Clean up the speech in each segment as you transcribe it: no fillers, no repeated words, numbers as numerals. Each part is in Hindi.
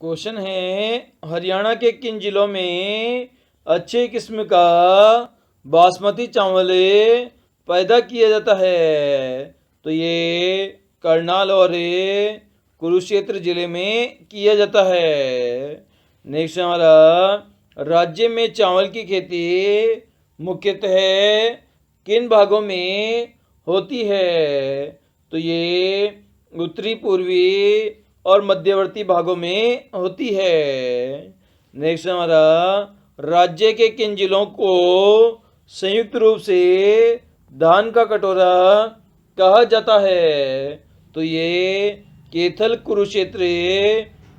क्वेश्चन है, हरियाणा के किन जिलों में अच्छे किस्म का बासमती चावल पैदा किया जाता है? तो ये करनाल और कुरुक्षेत्र जिले में किया जाता है। नेक्स्ट हमारा, राज्य में चावल की खेती मुख्यतः किन भागों में होती है? तो ये उत्तरी, पूर्वी और मध्यवर्ती भागों में होती है। नेक्स्ट हमारा, राज्य के किन जिलों को संयुक्त रूप से धान का कटोरा कहा जाता है? तो ये कैथल, कुरुक्षेत्र,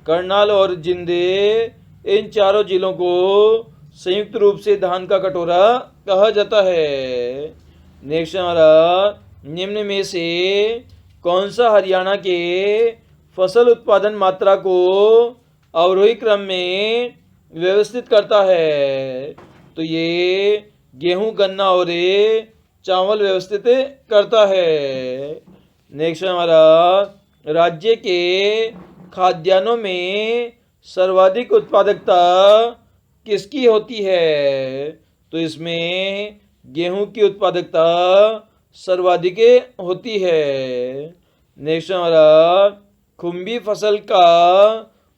करनाल और जिंद, इन चारों जिलों को संयुक्त रूप से धान का कटोरा कहा जाता है। नेक्स्ट हमारा, निम्न में से कौन सा हरियाणा के फसल उत्पादन मात्रा को अवरोही क्रम में व्यवस्थित करता है? तो ये गेहूं, गन्ना और चावल व्यवस्थित करता है। नेक्स्ट हमारा, राज्य के खाद्यान्नों में सर्वाधिक उत्पादकता किसकी होती है? तो इसमें गेहूं की उत्पादकता सर्वाधिक होती है। नेक्स्ट हमारा, खुम्बी फसल का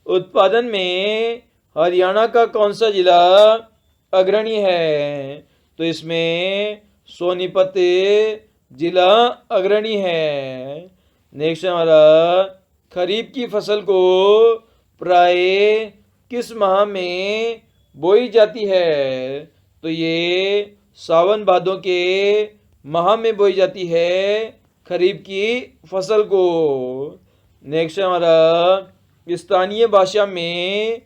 उत्पादन में हरियाणा का कौन सा जिला अग्रणी है? तो इसमें सोनीपत जिला अग्रणी है। नेक्स्ट हमारा, खरीफ की फसल को प्राय किस माह में बोई जाती है? तो ये सावन भादों के माह में बोई जाती है खरीफ की फसल को। नेक्स्ट हमारा, स्थानीय भाषा में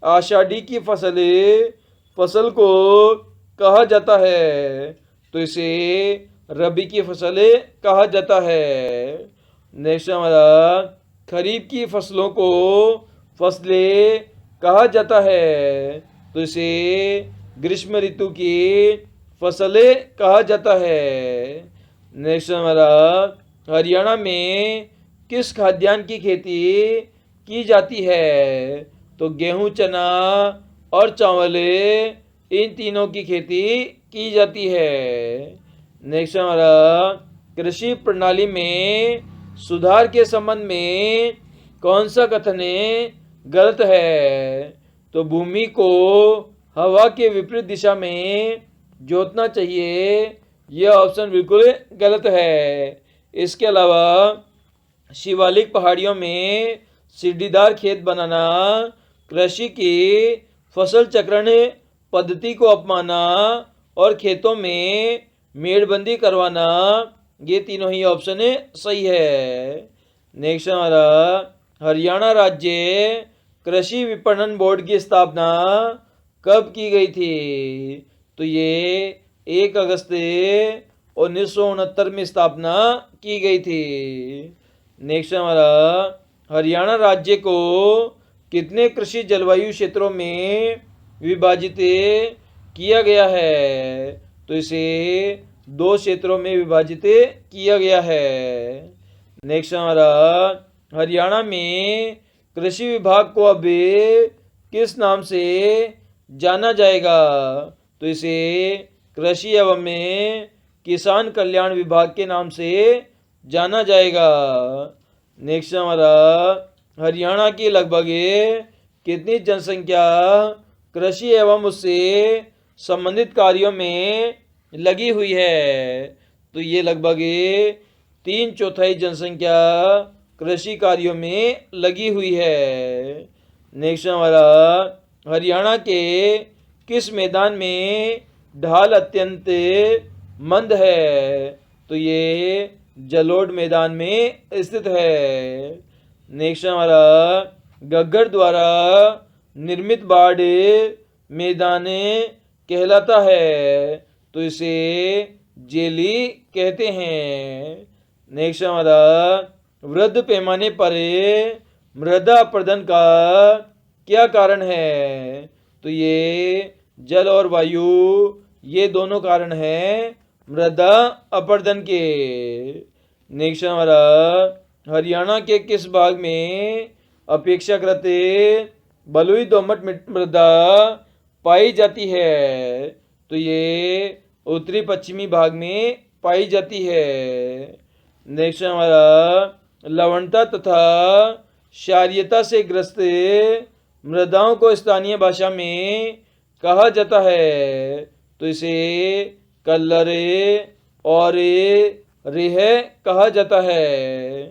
आषाढ़ी की फसल को कहा जाता है? तो इसे रबी की फसल कहा जाता है। नेक्स्ट हमारा, खरीफ की फसलों को फसलें कहा जाता है? तो इसे ग्रीष्म ऋतु की फसलें कहा जाता है। नेक्स्ट हमारा, हरियाणा में किस खाद्यान्न की खेती की जाती है? तो गेहूं, चना और चावल, इन तीनों की खेती की जाती है। नेक्स्ट हमारा, कृषि प्रणाली में सुधार के संबंध में कौन सा कथन गलत है? तो भूमि को हवा के विपरीत दिशा में जोतना चाहिए, यह ऑप्शन बिल्कुल गलत है। इसके अलावा शिवालिक पहाड़ियों में सीढ़ीदार खेत बनाना, कृषि की फसल चक्रण पद्धति को अपनाना और खेतों में मेड़बंदी करवाना, ये तीनों ही ऑप्शन सही है। नेक्स्ट हमारा, हरियाणा राज्य कृषि विपणन बोर्ड की स्थापना कब की गई थी? तो ये 1 अगस्त 1969 में स्थापना की गई थी। नेक्स्ट हमारा, हरियाणा राज्य को कितने कृषि जलवायु क्षेत्रों में विभाजित किया गया है? तो इसे 2 क्षेत्रों में विभाजित किया गया है। नेक्स्ट हमारा, हरियाणा में कृषि विभाग को अब किस नाम से जाना जाएगा? तो इसे कृषि एवं किसान कल्याण विभाग के नाम से जाना जाएगा। नेक्स्ट हमारा, हरियाणा की लगभग कितनी जनसंख्या कृषि एवं उससे संबंधित कार्यों में लगी हुई है? तो ये लगभग 3/4 जनसंख्या कृषि कार्यों में लगी हुई है। नेक्स्ट हमारा, हरियाणा के किस मैदान में ढाल अत्यंत मंद है? तो ये जलोढ़ मैदान में स्थित है। नेक्स्ट हमारा, गग्गर द्वारा निर्मित बाढ़ मैदान कहलाता है? तो इसे जेली कहते हैं। नेक्स्ट हमारा, वृद्ध पैमाने पर मृदा अपरदन का क्या कारण है? तो ये जल और वायु, ये दोनों कारण हैं मृदा अपरदन के। नेक्स्ट हमारा, हरियाणा के किस भाग में अपेक्षाकृत बलुई दोमट मृदा पाई जाती है? तो ये उत्तरी पश्चिमी भाग में पाई जाती है। नेक्स्ट हमारा लवणता तथा क्षारीयता से ग्रस्त मृदाओं को स्थानीय भाषा में कहा जाता है। तो इसे कल्लरे और रेह कहा जाता है।